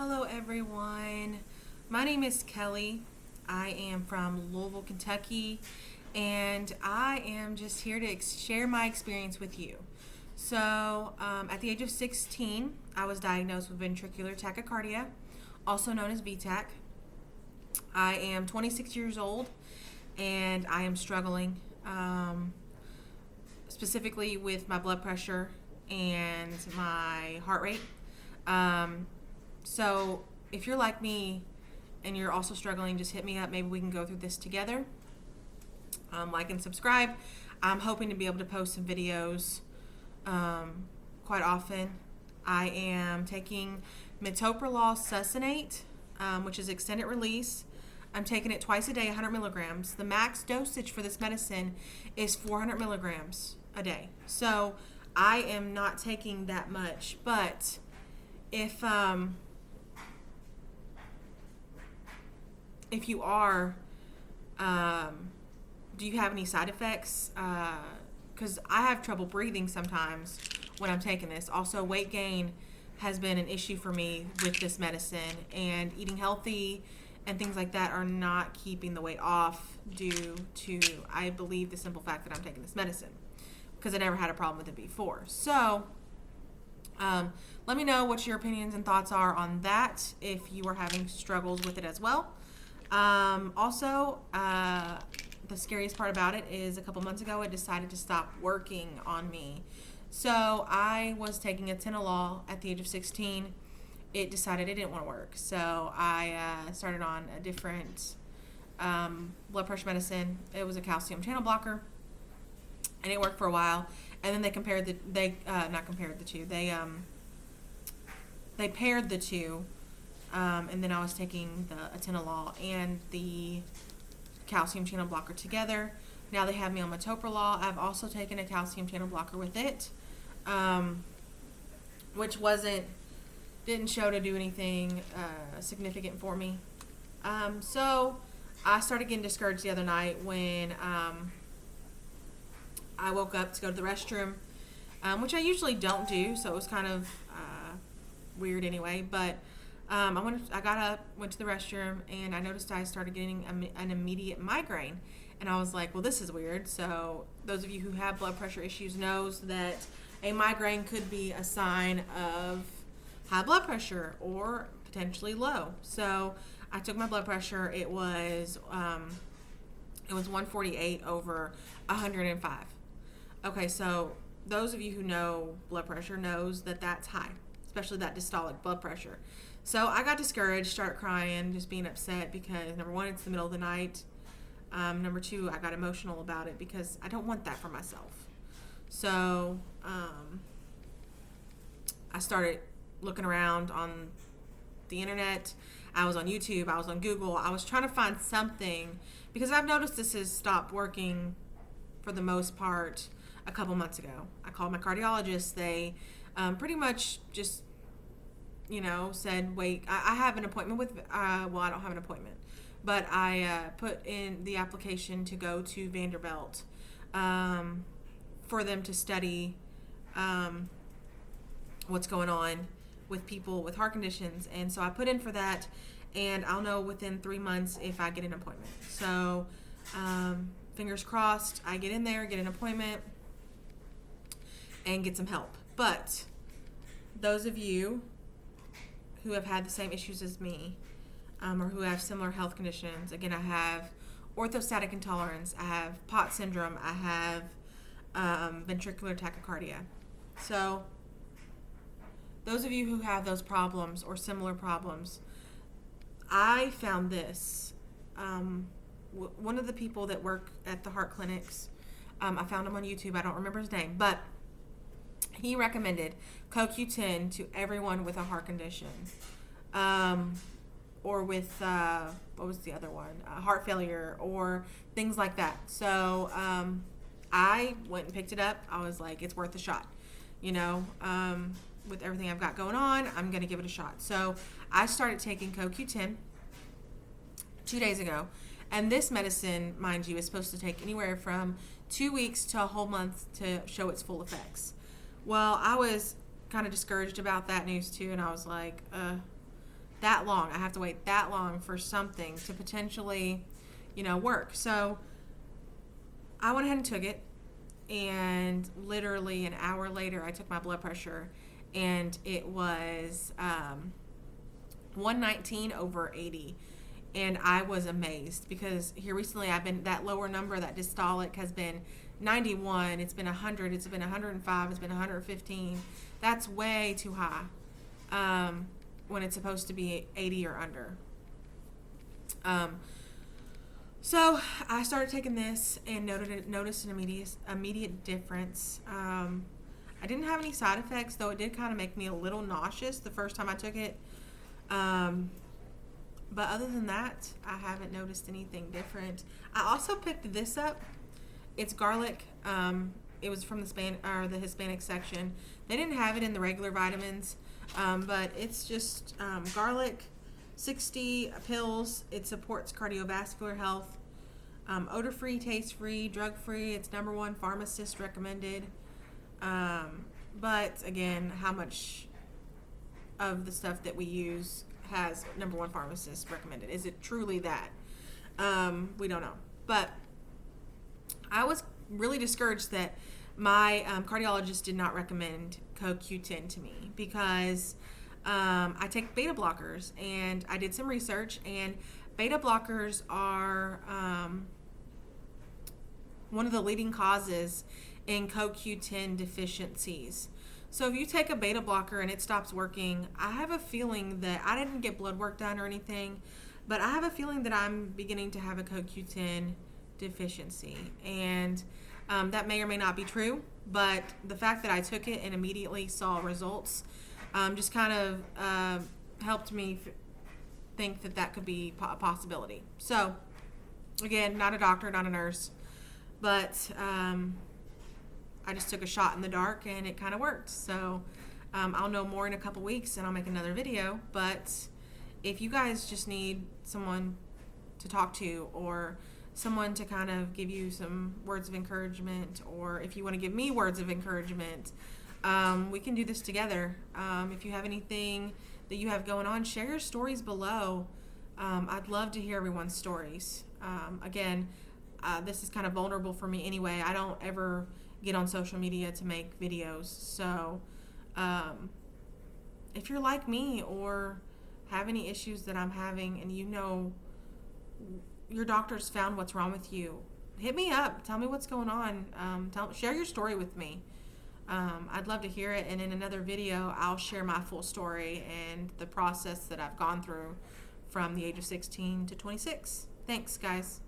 Hello, everyone. My name is Kelly. I am from Louisville, Kentucky, and I am just here to share my experience with you. So, at the age of 16, I was diagnosed with ventricular tachycardia, also known as VTAC. I am 26 years old, and I am struggling, specifically with my blood pressure and my heart rate. So if you're like me and you're also struggling, just hit me up. Maybe we can go through this together. Like and subscribe. I'm hoping to be able to post some videos quite often. I am taking metoprolol succinate, which is extended release. I'm taking it twice a day, 100 milligrams. The max dosage for this medicine is 400 milligrams a day. So I am not taking that much, but if you are, do you have any side effects? Because I have trouble breathing sometimes when I'm taking this. Also, weight gain has been an issue for me with this medicine, and eating healthy and things like that are not keeping the weight off due to, I believe, the simple fact that I'm taking this medicine, because I never had a problem with it before. So let me know what your opinions and thoughts are on that, if you are having struggles with it as well. Also, the scariest part about it is a couple months ago it decided to stop working on me. So I was taking atenolol at the age of 16. It decided it didn't want to work. So I started on a different blood pressure medicine. It was a calcium channel blocker, and it worked for a while. And then they paired the two. And then I was taking the atenolol and the calcium channel blocker together. Now they have me on metoprolol. I've also taken a calcium channel blocker with it, which didn't show to do anything significant for me. So I started getting discouraged the other night when I woke up to go to the restroom, which I usually don't do, so it was kind of weird anyway, but I got up, went to the restroom, and I noticed I started getting an immediate migraine. And I was like, well, this is weird. So those of you who have blood pressure issues knows that a migraine could be a sign of high blood pressure or potentially low. So I took my blood pressure. It was 148 over 105. Okay, so those of you who know blood pressure knows that that's high, especially that systolic blood pressure. So I got discouraged, started crying, just being upset because, number one, it's the middle of the night. Number two, I got emotional about it because I don't want that for myself. So I started looking around on the internet. I was on YouTube. I was on Google. I was trying to find something because I've noticed this has stopped working for the most part a couple months ago. I called my cardiologist. They pretty much just said, wait, I have an appointment with, I don't have an appointment, but I put in the application to go to Vanderbilt for them to study what's going on with people with heart conditions. And so I put in for that, and I'll know within 3 months if I get an appointment. So fingers crossed, I get in there, get an appointment, and get some help. But those of you who have had the same issues as me, or who have similar health conditions. Again, I have ortho-static intolerance, I have POTS syndrome, I have ventricular tachycardia. So those of you who have those problems or similar problems, I found this. One of the people that work at the heart clinics, I found him on YouTube. I don't remember his name, but he recommended CoQ10 to everyone with a heart condition, or with, what was the other one? Heart failure or things like that. So I went and picked it up. I was like, it's worth a shot. With everything I've got going on, I'm going to give it a shot. So I started taking CoQ10 2 days ago. And this medicine, mind you, is supposed to take anywhere from 2 weeks to a whole month to show its full effects. Well, I was kind of discouraged about that news too, and I was like, that long. I have to wait that long for something to potentially, work. So I went ahead and took it, and literally an hour later, I took my blood pressure, and it was 119 over 80. And I was amazed because here recently that lower number, that systolic, has been 91, it's been 100, it's been 105, it's been 115. That's way too high when it's supposed to be 80 or under. So I started taking this and noticed an immediate difference. I didn't have any side effects, though it did kind of make me a little nauseous the first time I took it. But other than that, I haven't noticed anything different. I also picked this up. It's garlic. It was from the Hispanic section. They didn't have it in the regular vitamins, but it's just garlic, 60 pills. It supports cardiovascular health. Odor-free, taste-free, drug-free. It's #1 pharmacist recommended. But again, how much of the stuff that we use has #1 pharmacist recommended? Is it truly that? We don't know. But I was really discouraged that my cardiologist did not recommend CoQ10 to me because I take beta blockers, and I did some research, and beta blockers are one of the leading causes in CoQ10 deficiencies. So if you take a beta blocker and it stops working, I have a feeling that I didn't get blood work done or anything, but I have a feeling that I'm beginning to have a CoQ10 deficiency. And that may or may not be true, but the fact that I took it and immediately saw results just kind of helped me think that could be a possibility. So again, not a doctor, not a nurse, but I just took a shot in the dark and it kind of worked. So I'll know more in a couple weeks and I'll make another video. But if you guys just need someone to talk to, or someone to kind of give you some words of encouragement, or if you want to give me words of encouragement, we can do this together. If you have anything that you have going on, share your stories below. I'd love to hear everyone's stories. Again, this is kind of vulnerable for me anyway. I don't ever get on social media to make videos. So if you're like me or have any issues that I'm having, and your doctor's found what's wrong with you, hit me up. Tell me what's going on. Share your story with me. I'd love to hear it. And in another video, I'll share my full story and the process that I've gone through from the age of 16 to 26. Thanks, guys.